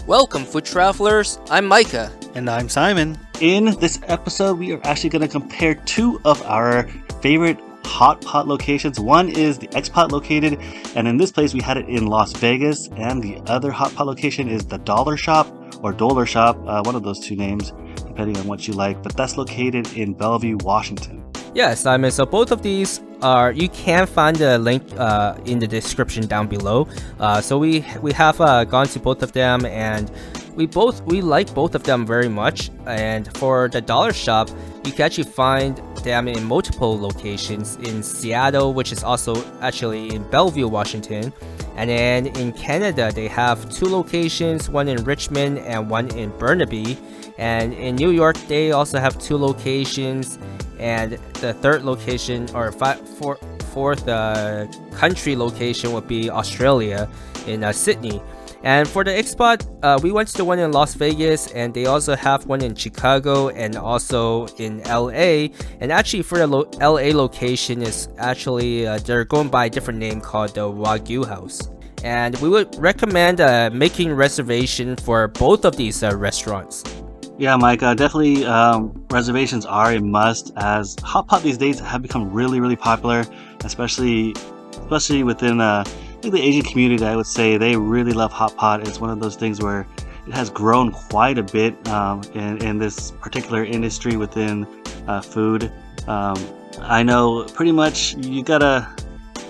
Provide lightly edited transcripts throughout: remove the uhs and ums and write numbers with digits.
Welcome, food travelers. I'm Micah. And I'm Simon. In this episode, we are actually going to compare two of our favorite hot pot locations. One is the X-Pot located, and in this place we had it in Las Vegas, and the other hot pot location is the Dolar Shop or Dolar Shop, one of those two names, depending on what you like, but that's located in Bellevue, Washington. Yeah, Simon, so both of these are, you can find the link in the description down below. So we have gone to both of them, and we like both of them very much. And for the Dolar Shop, you can actually find them in multiple locations in Seattle, which is also actually in Bellevue, Washington. And then in Canada, they have two locations, one in Richmond and one in Burnaby. And in New York, they also have two locations. And the third location, or fourth country location, would be Australia in Sydney. And for the X-Pot, we went to the one in Las Vegas, and they also have one in Chicago and also in LA. And actually, for the LA location, is actually they're going by a different name called the Wagyu House. And we would recommend making reservation for both of these restaurants. Yeah, Mike, definitely reservations are a must, as hot pot these days have become really, really popular, especially within the Asian community. I would say they really love hot pot. It's one of those things where it has grown quite a bit in this particular industry within food. I know pretty much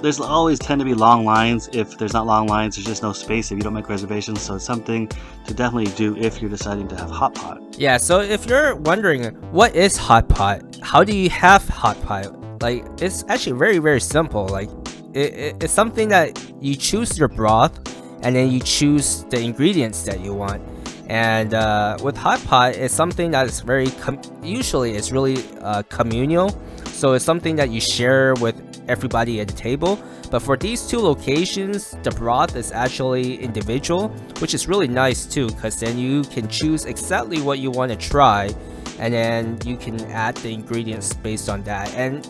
there's always tend to be long lines. If there's not long lines, there's just no space if you don't make reservations. So it's something to definitely do if you're deciding to have hot pot. Yeah, so if you're wondering what is hot pot, how do you have hot pot? Like, it's actually very, very simple. Like, it's something that you choose your broth, and then you choose the ingredients that you want. And with hot pot, it's something that is very usually it's really communal. So it's something that you share with everybody at the table. But for these two locations, the broth is actually individual, which is really nice too, because then you can choose exactly what you want to try, and then you can add the ingredients based on that. And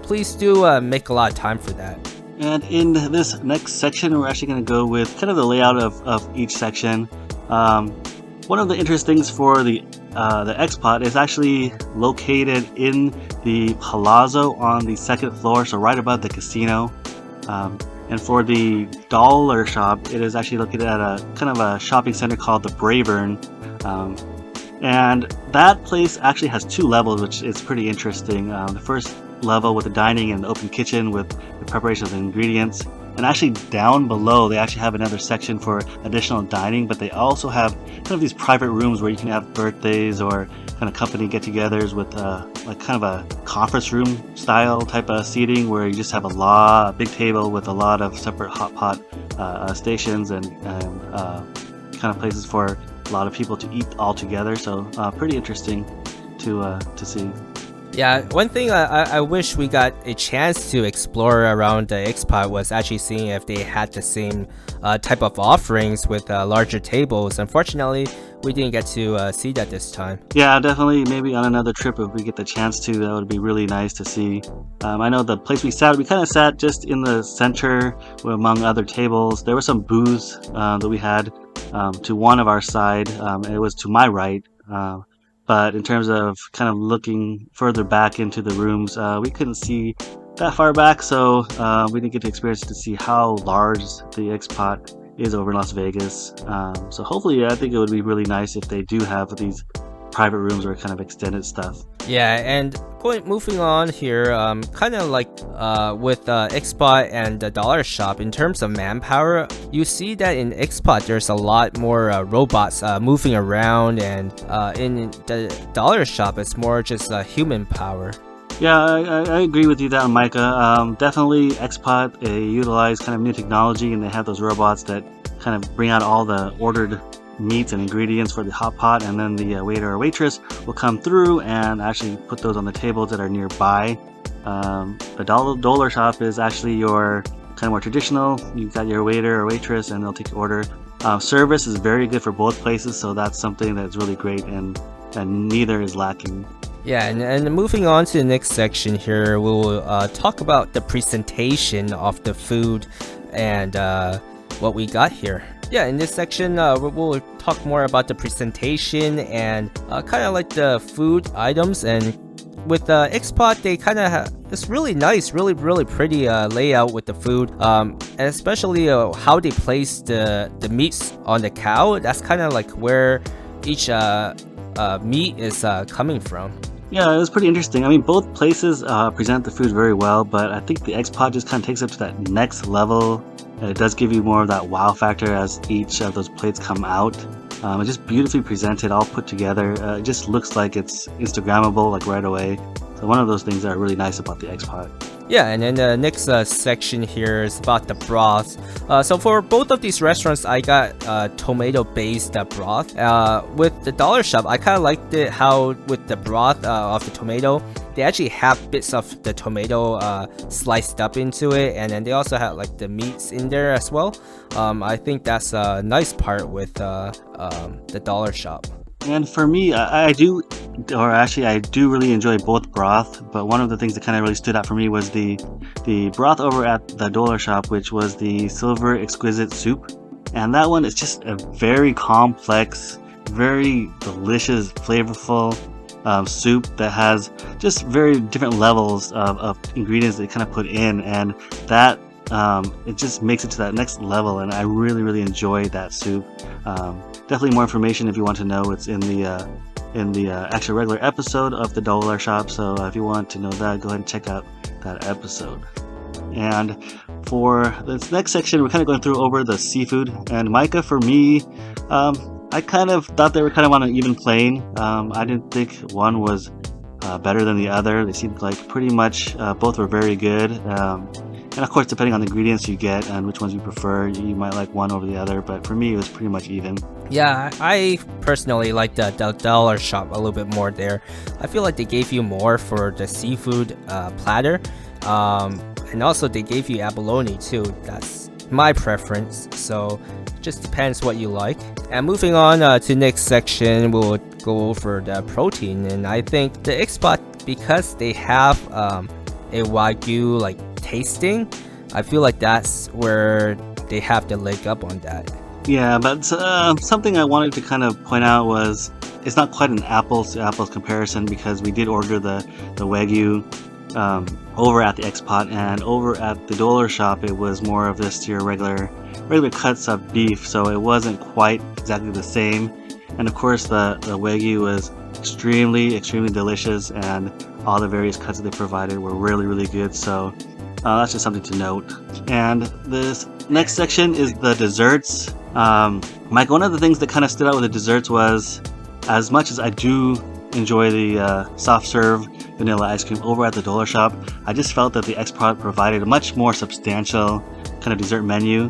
please do make a lot of time for that. And in this next section, we're actually going to go with kind of the layout of each section. One of the interesting things for the X-Pot is actually located in the Palazzo on the second floor, so right above the casino. And for the Dolar Shop, it is actually located at a kind of a shopping center called the Bravern. And that place actually has two levels, which is pretty interesting. The first level with the dining and the open kitchen with the preparation of the ingredients. And actually down below, they actually have another section for additional dining, but they also have kind of these private rooms where you can have birthdays or kind of company get-togethers with like kind of a conference room style type of seating, where you just have a big table with a lot of separate hot pot stations and kind of places for a lot of people to eat all together. So pretty interesting to see. Yeah, one thing I wish we got a chance to explore around the X-Pot was actually seeing if they had the same type of offerings with larger tables. Unfortunately, we didn't get to see that this time. Yeah, definitely. Maybe on another trip, if we get the chance to, that would be really nice to see. I know the place we kind of sat just in the center among other tables. There were some booths that we had to one of our side. It was to my right. But in terms of kind of looking further back into the rooms, we couldn't see that far back, so we didn't get to experience to see how large the X-Pot is over in Las Vegas. So hopefully, I think it would be really nice if they do have these private rooms or kind of extended stuff. Yeah, and moving on here, kind of like with X-Pot and the Dolar Shop, in terms of manpower, you see that in X-Pot there's a lot more robots moving around, and in the Dolar Shop it's more just human power. Yeah, I agree with you that, Micah. Definitely X-Pot utilize kind of new technology, and they have those robots that kind of bring out all the ordered meats and ingredients for the hot pot, and then the waiter or waitress will come through and actually put those on the tables that are nearby. The Dolar Shop is actually your kind of more traditional. You've got your waiter or waitress, and they'll take your order. Service is very good for both places, so that's something that's really great, and neither is lacking. Yeah, and moving on to the next section here, we'll talk about the presentation of the food and what we got here. Yeah, in this section, we'll talk more about the presentation and kind of like the food items. And with the X-Pot, they kind of have this really nice, really pretty layout with the food, and especially how they place the meats on the cow. That's kind of like where each meat is coming from. Yeah, it was pretty interesting. I mean, both places present the food very well, but I think the X-Pod just kind of takes it to that next level. It does give you more of that wow factor as each of those plates come out. It's just beautifully presented, all put together. It just looks like it's Instagrammable, like right away. So one of those things that are really nice about the X-Pod. Yeah, and then the next section here is about the broth. So for both of these restaurants, I got tomato-based broth. With the Dollar Shop, I kind of liked it how with the broth of the tomato, they actually have bits of the tomato sliced up into it, and then they also have like the meats in there as well. I think that's a nice part with the Dollar Shop. And for me, I do really enjoy both broth, but one of the things that kind of really stood out for me was the broth over at the Dolar Shop, which was the Silver Exquisite Soup. And that one is just a very complex, very delicious, flavorful soup that has just very different levels of ingredients they kind of put in, and that it just makes it to that next level, and I really enjoyed that soup. Definitely more information if you want to know. It's in the actual regular episode of the Dolar Shop. So if you want to know that, go ahead and check out that episode. And for this next section, we're kind of going through over the seafood. And Micah, for me, I kind of thought they were kind of on an even plane. I didn't think one was better than the other. They seemed like pretty much both were very good. And of course, depending on the ingredients you get and which ones you prefer, you might like one over the other. But for me, it was pretty much even. Yeah, I personally like the Dollar Shop a little bit more there. I feel like they gave you more for the seafood platter. And also they gave you abalone too. That's my preference. So it just depends what you like. And moving on to next section, we'll go over the protein. And I think the X-Pot, because they have a Wagyu like tasting, I feel like that's where they have the leg up on that. Yeah, but something I wanted to kind of point out was it's not quite an apples to apples comparison, because we did order the Wagyu over at the X-Pot, and over at the Dolar Shop it was more of just your regular cuts of beef, so it wasn't quite exactly the same. And of course the Wagyu was extremely delicious, and all the various cuts that they provided were really good. So that's just something to note. And this next section is the desserts. Mike, one of the things that kind of stood out with the desserts was, as much as I do enjoy the soft serve vanilla ice cream over at the Dolar Shop, I just felt that the X-Pot provided a much more substantial kind of dessert menu.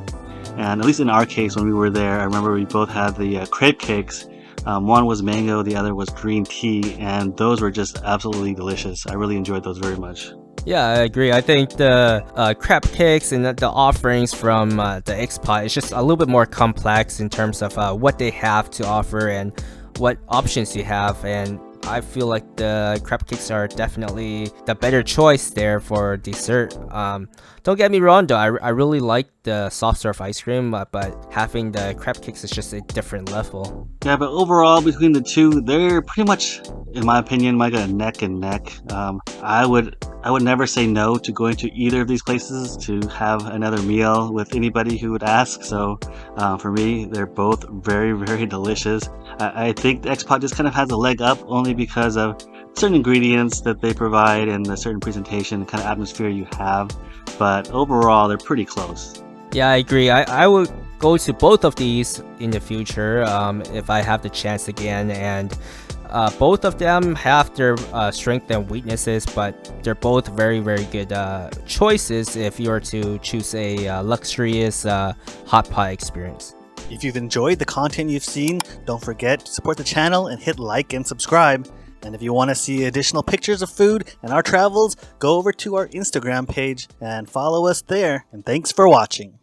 And at least in our case, when we were there, I remember we both had the crepe cakes. One was mango, the other was green tea, and those were just absolutely delicious. I really enjoyed those very much. Yeah, I agree. I think the crab cakes and the offerings from the X-Pot is just a little bit more complex in terms of what they have to offer and what options you have. And I feel like the crab cakes are definitely the better choice there for dessert. Don't get me wrong though, I really like the soft serve ice cream, but having the crab cakes is just a different level. Yeah, but overall between the two, they're pretty much, in my opinion, Micah, neck and neck. I would never say no to going to either of these places to have another meal with anybody who would ask. So for me, they're both very delicious. I think the X-Pot just kind of has a leg up only because of certain ingredients that they provide and the certain presentation and kind of atmosphere you have. But overall, they're pretty close. Yeah, I agree. I would go to both of these in the future if I have the chance again. And both of them have their strengths and weaknesses, but they're both very good choices if you were to choose a luxurious hot pot experience. If you've enjoyed the content you've seen, don't forget to support the channel and hit like and subscribe. And if you want to see additional pictures of food and our travels, go over to our Instagram page and follow us there. And thanks for watching.